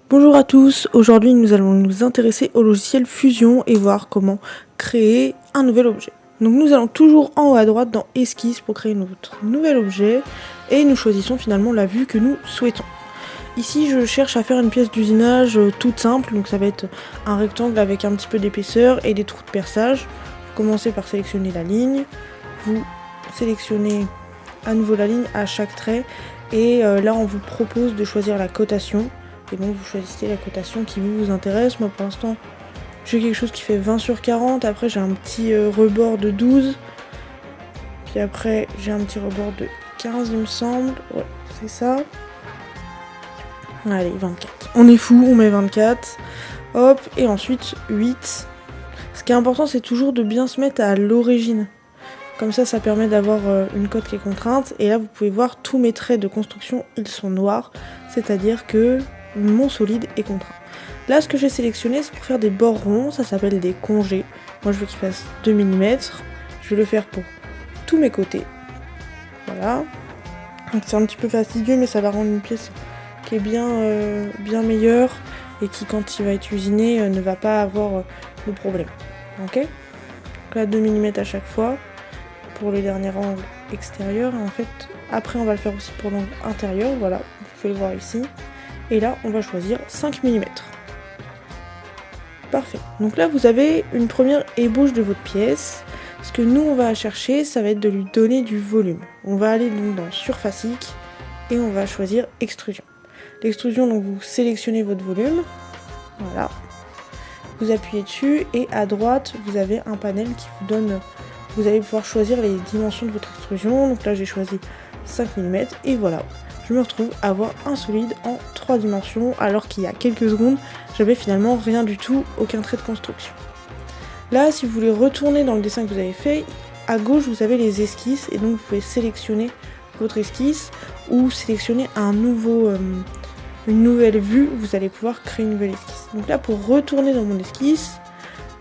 Bonjour à tous, aujourd'hui nous allons nous intéresser au logiciel Fusion et voir comment créer un nouvel objet. Donc nous allons toujours en haut à droite dans Esquisse pour créer notre nouvel objet et nous choisissons finalement la vue que nous souhaitons. Ici je cherche à faire une pièce d'usinage toute simple, donc ça va être un rectangle avec un petit peu d'épaisseur et des trous de perçage. Vous commencez par sélectionner la ligne, vous sélectionnez à nouveau la ligne à chaque trait et là on vous propose de choisir la cotation. Et donc vous choisissez la cotation qui vous intéresse. Moi pour l'instant j'ai quelque chose qui fait 20/40, après j'ai un petit rebord de 12, puis après j'ai un petit rebord de 15 il me semble, ouais c'est ça. Allez 24, on est fou, on met 24, hop, et ensuite 8. Ce qui est important c'est toujours de bien se mettre à l'origine, comme ça permet d'avoir une cote qui est contrainte, et là vous pouvez voir tous mes traits de construction ils sont noirs, c'est-à-dire que mon solide est contraint. Là ce que j'ai sélectionné c'est pour faire des bords ronds, ça s'appelle des congés. Moi je veux qu'il fasse 2 mm, je vais le faire pour tous mes côtés. Voilà. Donc c'est un petit peu fastidieux mais ça va rendre une pièce qui est bien meilleure et qui quand il va être usiné ne va pas avoir de problème. Ok. Donc là 2 mm à chaque fois pour le dernier angle extérieur, et en fait après on va le faire aussi pour l'angle intérieur, voilà, vous pouvez le voir ici. Et là, on va choisir 5 mm. Parfait. Donc là, vous avez une première ébauche de votre pièce. Ce que nous, on va chercher, ça va être de lui donner du volume. On va aller donc dans Surfacique et on va choisir Extrusion. L'extrusion, donc vous sélectionnez votre volume. Voilà. Vous appuyez dessus et à droite, vous avez un panel qui vous donne... Vous allez pouvoir choisir les dimensions de votre extrusion. Donc là, j'ai choisi 5 mm et voilà. Je me retrouve à avoir un solide en 3 dimensions, alors qu'il y a quelques secondes, j'avais finalement rien du tout, aucun trait de construction. Là, si vous voulez retourner dans le dessin que vous avez fait, à gauche, vous avez les esquisses, et donc vous pouvez sélectionner votre esquisse, ou sélectionner une nouvelle vue, vous allez pouvoir créer une nouvelle esquisse. Donc là, pour retourner dans mon esquisse,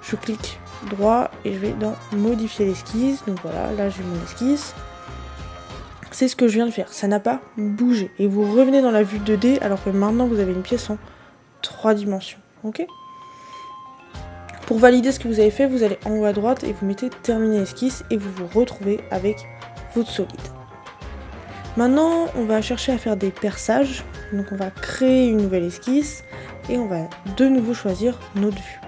je clique droit, et je vais dans modifier l'esquisse, donc voilà, là j'ai mon esquisse. C'est ce que je viens de faire, ça n'a pas bougé. Et vous revenez dans la vue 2D alors que maintenant vous avez une pièce en 3 dimensions. Ok ? Pour valider ce que vous avez fait, vous allez en haut à droite et vous mettez terminer esquisse et vous vous retrouvez avec votre solide. Maintenant, on va chercher à faire des perçages. Donc on va créer une nouvelle esquisse et on va de nouveau choisir notre vue.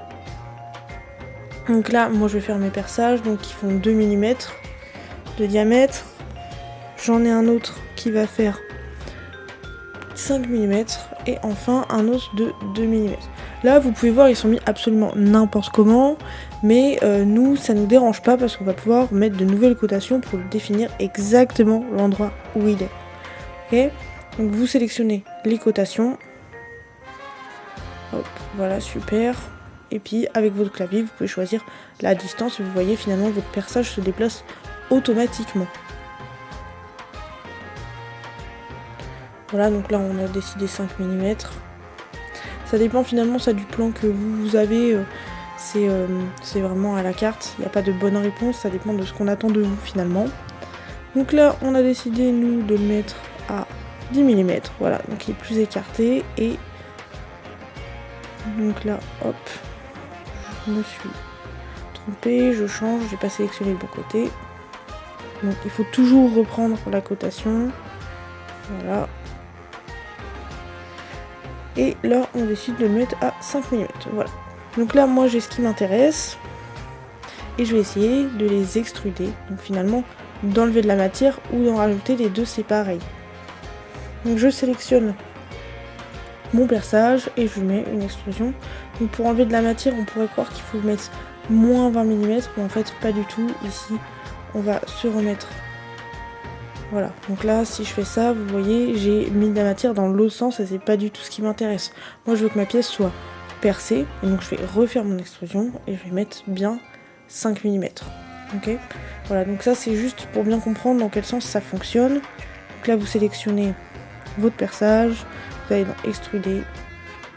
Donc là, moi je vais faire mes perçages donc qui font 2 mm de diamètre. J'en ai un autre qui va faire 5 mm et enfin un autre de 2 mm. Là vous pouvez voir ils sont mis absolument n'importe comment, mais nous ça nous dérange pas parce qu'on va pouvoir mettre de nouvelles cotations pour définir exactement l'endroit où il est. Ok, donc vous sélectionnez les cotations. Hop, voilà super. Et puis avec votre clavier vous pouvez choisir la distance et vous voyez finalement votre perçage se déplace automatiquement. Voilà, donc là on a décidé 5 mm. Ça dépend finalement ça du plan que vous avez, c'est vraiment à la carte, il n'y a pas de bonne réponse, ça dépend de ce qu'on attend de vous finalement. Donc là on a décidé nous de le mettre à 10 mm, voilà, donc il est plus écarté et donc là hop, je me suis trompée, je change, j'ai pas sélectionné le bon côté. Donc il faut toujours reprendre la cotation, voilà. Et là, on décide de le mettre à 5 mm. Voilà. Donc là, moi, j'ai ce qui m'intéresse. Et je vais essayer de les extruder. Donc finalement, d'enlever de la matière ou d'en rajouter, les deux, c'est pareil. Donc je sélectionne mon perçage et je mets une extrusion. Donc pour enlever de la matière, on pourrait croire qu'il faut mettre moins 20 mm. Mais en fait, pas du tout. Ici, on va se remettre... Voilà, donc là si je fais ça, vous voyez, j'ai mis de la matière dans l'autre sens et c'est pas du tout ce qui m'intéresse. Moi je veux que ma pièce soit percée, et donc je vais refaire mon extrusion et je vais mettre bien 5 mm. Ok, voilà, donc ça c'est juste pour bien comprendre dans quel sens ça fonctionne. Donc là vous sélectionnez votre perçage, vous allez dans extruder,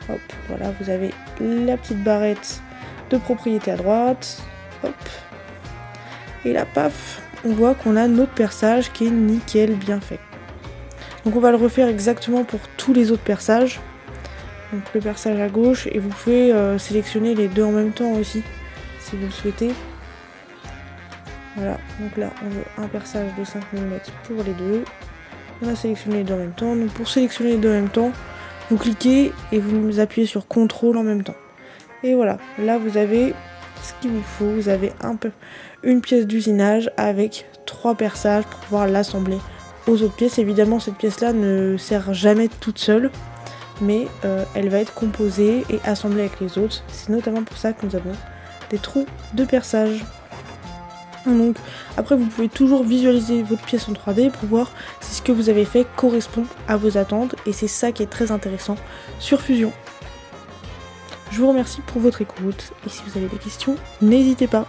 hop, voilà, vous avez la petite barrette de propriété à droite, hop, et là paf, on voit qu'on a notre perçage qui est nickel bien fait. Donc on va le refaire exactement pour tous les autres perçages. Donc le perçage à gauche, et vous pouvez sélectionner les deux en même temps aussi, si vous le souhaitez. Voilà, donc là on veut un perçage de 5 mm pour les deux. On a sélectionné les deux en même temps. Donc pour sélectionner les deux en même temps, vous cliquez et vous appuyez sur CTRL en même temps. Et voilà, là vous avez ce qu'il vous faut. Vous avez une pièce d'usinage avec 3 perçages pour pouvoir l'assembler aux autres pièces. Évidemment, cette pièce-là ne sert jamais toute seule, mais elle va être composée et assemblée avec les autres. C'est notamment pour ça que nous avons des trous de perçage. Donc après vous pouvez toujours visualiser votre pièce en 3D pour voir si ce que vous avez fait correspond à vos attentes, et c'est ça qui est très intéressant sur Fusion. Je vous remercie pour votre écoute, et si vous avez des questions, n'hésitez pas.